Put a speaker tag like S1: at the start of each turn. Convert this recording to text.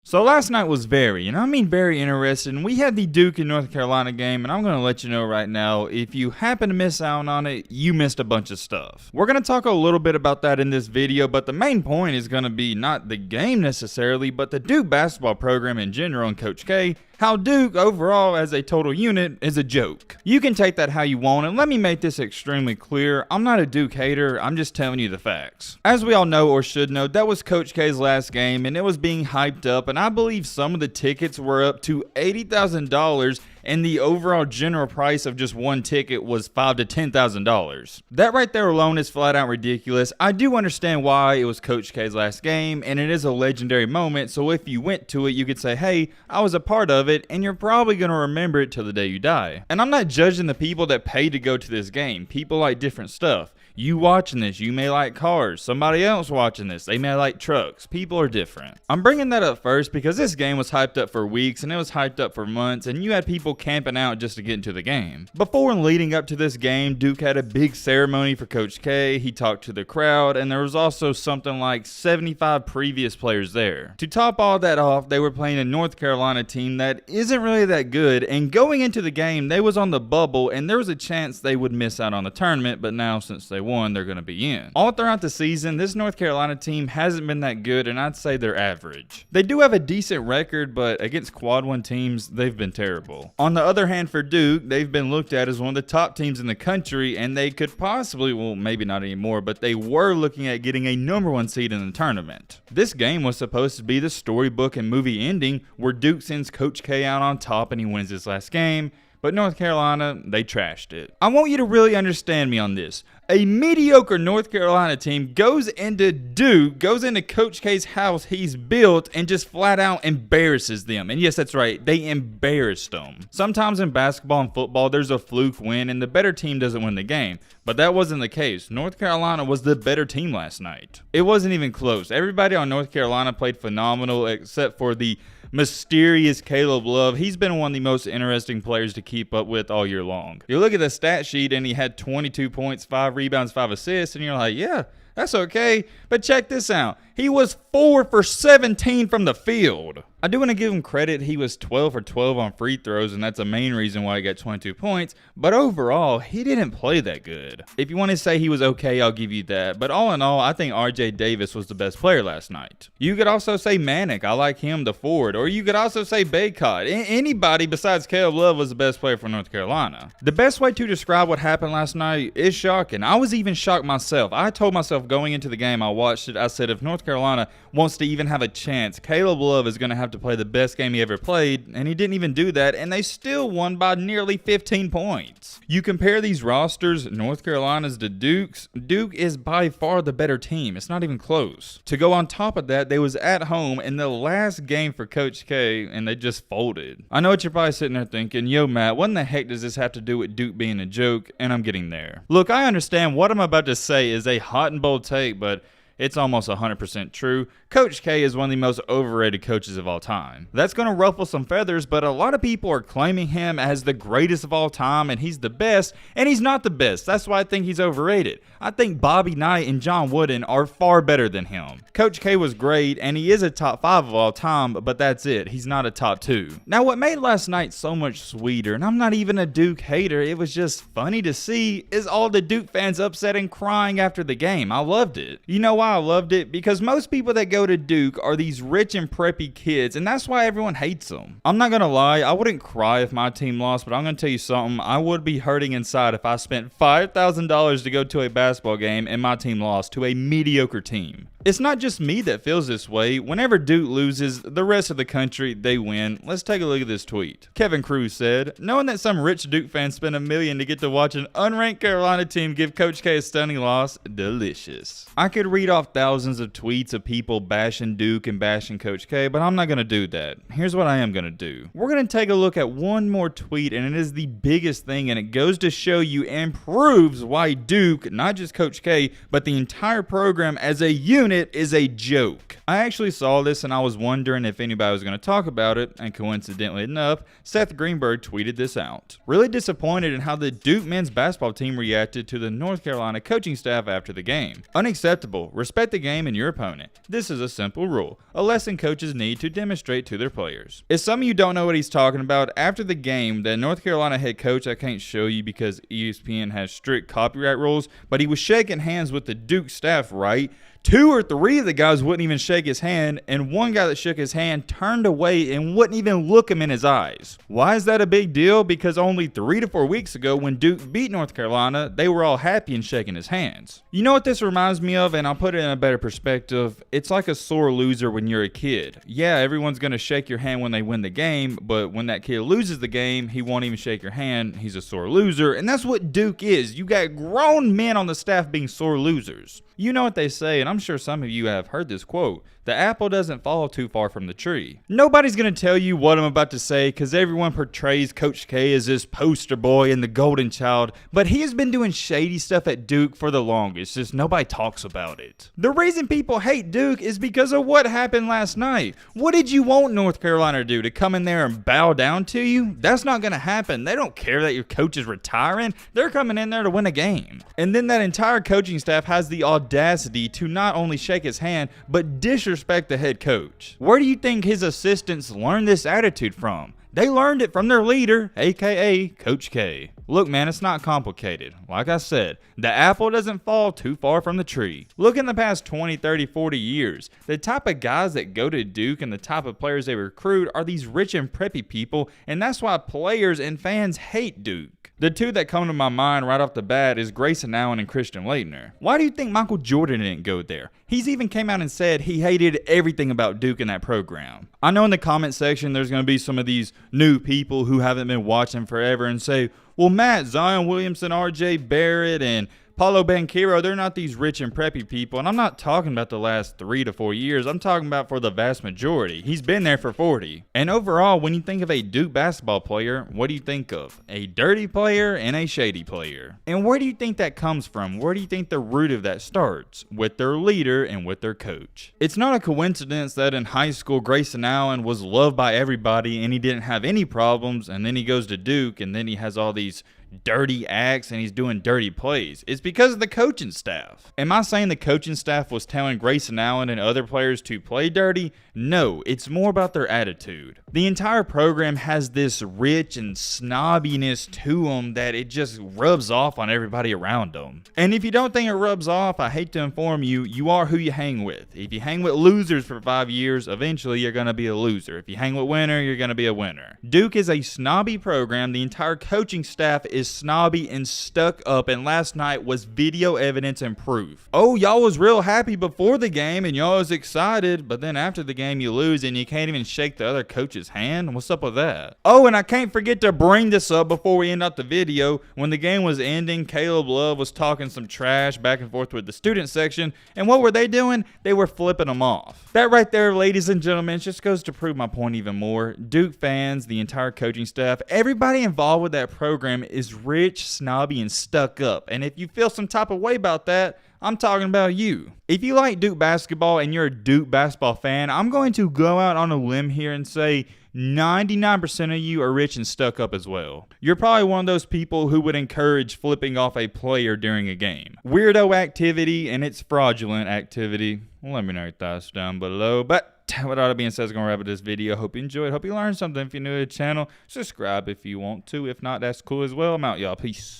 S1: So last night was very, and I mean very interesting. We had the Duke and North Carolina game, and I'm going to let you know right now, if you happen to miss out on it, you missed a bunch of stuff. We're going to talk a little bit about that in this video, but the main point is going to be not the game necessarily, but the Duke basketball program in general and Coach K. How Duke, overall, as a total unit, is a joke. You can take that how you want, and let me make this extremely clear. I'm not a Duke hater, I'm just telling you the facts. As we all know or should know, that was Coach K's last game, and it was being hyped up, and I believe some of the tickets were up to $80,000, and the overall general price of just one ticket was $5,000 to $10,000. That right there alone is flat out ridiculous. I do understand why it was Coach K's last game, and it is a legendary moment, so if you went to it, you could say, hey, I was a part of it, and you're probably going to remember it till the day you die. And I'm not judging the people that paid to go to this game. People like different stuff. You watching this, you may like cars. Somebody else watching this, they may like trucks. People are different. I'm bringing that up first because this game was hyped up for weeks and it was hyped up for months, and you had people camping out just to get into the game. Before and leading up to this game, Duke had a big ceremony for Coach K. He talked to the crowd, and there was also something like 75 previous players there. To top all that off, they were playing a North Carolina team that isn't really that good, and going into the game, they was on the bubble, and there was a chance they would miss out on the tournament, but now since they won, they're going to be in. All throughout the season, this North Carolina team hasn't been that good, and I'd say they're average. They do have a decent record, but against Quad 1 teams, they've been terrible. On the other hand, for Duke, they've been looked at as one of the top teams in the country, and they could possibly, well, maybe not anymore, but they were looking at getting a #1 seed in the tournament. This game was supposed to be the storybook and movie ending where Duke sends Coach K out on top and he wins his last game. But North Carolina, they trashed it. I want you to really understand me on this. A mediocre North Carolina team goes into Duke, goes into Coach K's house he's built, and just flat out embarrasses them. And yes, that's right, they embarrassed them. Sometimes in basketball and football, there's a fluke win and the better team doesn't win the game. But that wasn't the case. North Carolina was the better team last night. It wasn't even close. Everybody on North Carolina played phenomenal except for the mysterious Caleb Love. He's been one of the most interesting players to keep up with all year long. You look at the stat sheet and he had 22 points, 5 rebounds, 5 assists, and you're like, yeah, that's okay. But check this out. He was 4 for 17 from the field. I do want to give him credit. He was 12 for 12 on free throws, and that's the main reason why he got 22 points. But overall, he didn't play that good. If you want to say he was okay, I'll give you that. But all in all, I think RJ Davis was the best player last night. You could also say Manic. I like him, the forward. Or you could also say Baycott. Anybody besides Caleb Love was the best player for North Carolina. The best way to describe what happened last night is shocking. I was even shocked myself. I told myself going into the game, I watched it, I said if North Carolina wants to even have a chance, Caleb Love is going to have to play the best game he ever played, and he didn't even do that, and they still won by nearly 15 points. You compare these rosters, North Carolina's to Duke's, Duke is by far the better team. It's not even close. To go on top of that, they was at home in the last game for Coach K, and they just folded. I know what you're probably sitting there thinking, yo Matt, what in the heck does this have to do with Duke being a joke? And I'm getting there. Look, I understand what I'm about to say is a hot and bold take, but it's almost 100% true. Coach K is one of the most overrated coaches of all time. That's going to ruffle some feathers, but a lot of people are claiming him as the greatest of all time and he's the best, and he's not the best. That's why I think he's overrated. I think Bobby Knight and John Wooden are far better than him. Coach K was great, and he is a top 5 of all time, but that's it. He's not a top 2. Now, what made last night so much sweeter, and I'm not even a Duke hater, it was just funny to see, is all the Duke fans upset and crying after the game. I loved it. You know why I loved it? Because most people that go to Duke are these rich and preppy kids, and that's why everyone hates them. I'm not gonna lie, I wouldn't cry if my team lost, but I'm gonna tell you something, I would be hurting inside if I spent $5,000 to go to a basketball game and my team lost to a mediocre team. It's not just me that feels this way. Whenever Duke loses, the rest of the country, they win. Let's take a look at this tweet. Kevin Cruz said, knowing that some rich Duke fans spent $1 million to get to watch an unranked Carolina team give Coach K a stunning loss, delicious. I could read off thousands of tweets of people bashing Duke and bashing Coach K, but I'm not going to do that. Here's what I am going to do. We're going to take a look at one more tweet, and it is the biggest thing, and it goes to show you and proves why Duke, not just Coach K, but the entire program as a unit is a joke. I actually saw this and I was wondering if anybody was going to talk about it, and coincidentally enough, Seth Greenberg tweeted this out. Really disappointed in how the Duke men's basketball team reacted to the North Carolina coaching staff after the game. Unacceptable. Respect the game and your opponent. This is a simple rule, a lesson coaches need to demonstrate to their players. If some of you don't know what he's talking about, after the game, the North Carolina head coach, I can't show you because ESPN has strict copyright rules, but he was shaking hands with the Duke staff, right? 2 or 3 of the guys wouldn't even shake his hand, and one guy that shook his hand turned away and wouldn't even look him in his eyes. Why is that a big deal? Because only 3 to 4 weeks ago when Duke beat North Carolina, they were all happy and shaking his hands. You know what this reminds me of, and I'll put it in a better perspective? It's like a sore loser when you're a kid. Yeah, everyone's going to shake your hand when they win the game, but when that kid loses the game, he won't even shake your hand. He's a sore loser, and that's what Duke is. You got grown men on the staff being sore losers. You know what they say, and I'm sure some of you have heard this quote: the apple doesn't fall too far from the tree. Nobody's going to tell you what I'm about to say because everyone portrays Coach K as this poster boy and the golden child, but he has been doing shady stuff at Duke for the longest, just nobody talks about it. The reason people hate Duke is because of what happened last night. What did you want North Carolina to do? To come in there and bow down to you? That's not going to happen. They don't care that your coach is retiring. They're coming in there to win a game. And then that entire coaching staff has the audacity to not only shake his hand, but disrespect the head coach. Where do you think his assistants learned this attitude from? They learned it from their leader, aka Coach K. Look, man, it's not complicated. Like I said, the apple doesn't fall too far from the tree. Look in the past 20, 30, 40 years. The type of guys that go to Duke and the type of players they recruit are these rich and preppy people, and that's why players and fans hate Duke. The 2 that come to my mind right off the bat is Grayson Allen and Christian Laettner. Why do you think Michael Jordan didn't go there? He's even came out and said he hated everything about Duke in that program. I know in the comment section there's going to be some of these new people who haven't been watching forever and say, well, Matt, Zion Williamson, RJ Barrett, and Paolo Banchero, they're not these rich and preppy people. And I'm not talking about the last 3 to 4 years. I'm talking about for the vast majority. He's been there for 40. And overall, when you think of a Duke basketball player, what do you think of? A dirty player and a shady player. And where do you think that comes from? Where do you think the root of that starts? With their leader and with their coach. It's not a coincidence that in high school, Grayson Allen was loved by everybody and he didn't have any problems. And then he goes to Duke and then he has all these dirty acts and he's doing dirty plays. It's because of the coaching staff. Am I saying the coaching staff was telling Grayson Allen and other players to play dirty? No, it's more about their attitude. The entire program has this rich and snobbiness to them that it just rubs off on everybody around them. And if you don't think it rubs off, I hate to inform you, you are who you hang with. If you hang with losers for 5 years, eventually you're going to be a loser. If you hang with winner, you're going to be a winner. Duke is a snobby program. The entire coaching staff is snobby and stuck up, and last night was video evidence and proof. Oh, y'all was real happy before the game and y'all was excited, but then after the game you lose and you can't even shake the other coach's hand? What's up with that? Oh, and I can't forget to bring this up before we end up the video. When the game was ending, Caleb Love was talking some trash back and forth with the student section, and what were they doing? They were flipping them off. That right there, ladies and gentlemen, just goes to prove my point even more. Duke fans, the entire coaching staff, everybody involved with that program is rich, snobby, and stuck up. And if you feel some type of way about that, I'm talking about you. If you like Duke basketball and you're a Duke basketball fan, I'm going to go out on a limb here and say 99% of you are rich and stuck up as well. You're probably one of those people who would encourage flipping off a player during a game. Weirdo activity, and it's fraudulent activity. Let me know your thoughts down below. But with all that being said, I'm going to wrap up this video. Hope you enjoyed. Hope you learned something. If you're new to the channel, subscribe if you want to. If not, that's cool as well. I'm out, y'all. Peace.